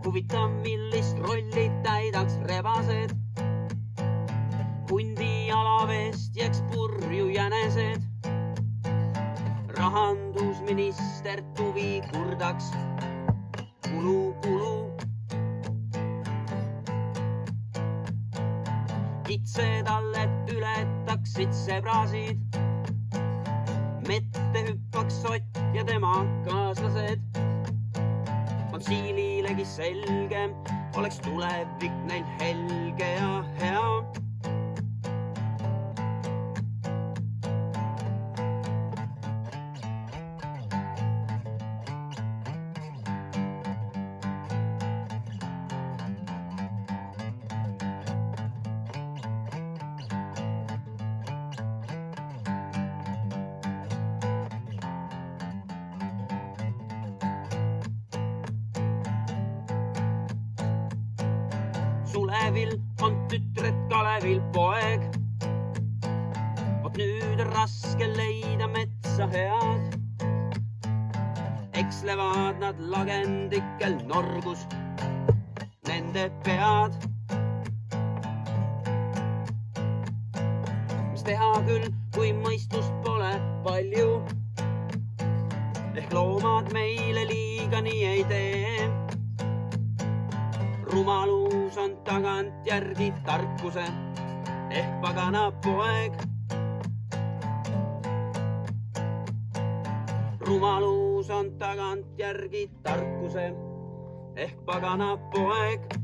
Huvitav, millist rolli täidaks rebased. Hundi alaveest jääks purju jänesed. Rahandusminister tuvi kurdaks. Kulu. Kitsetallet ületaksid sebrasid. Mette hüppaks Ott ja tema kaaslased. Konsiililegi selge, oleks tulevik neil helge ja hea. Sulevil on tütred, Kalevil poeg. Vot nüüd on raske leida metsa head. Ekslevad nad lagendikel norgus, nende pead. Mis teha küll, kui mõistust pole palju. Ehk loomad meile liiga nii ei tee. Rumalus on tagantjärgi tarkuse ehk pagana poeg. Rumalus on tagantjärgi tarkuse ehk pagana poeg.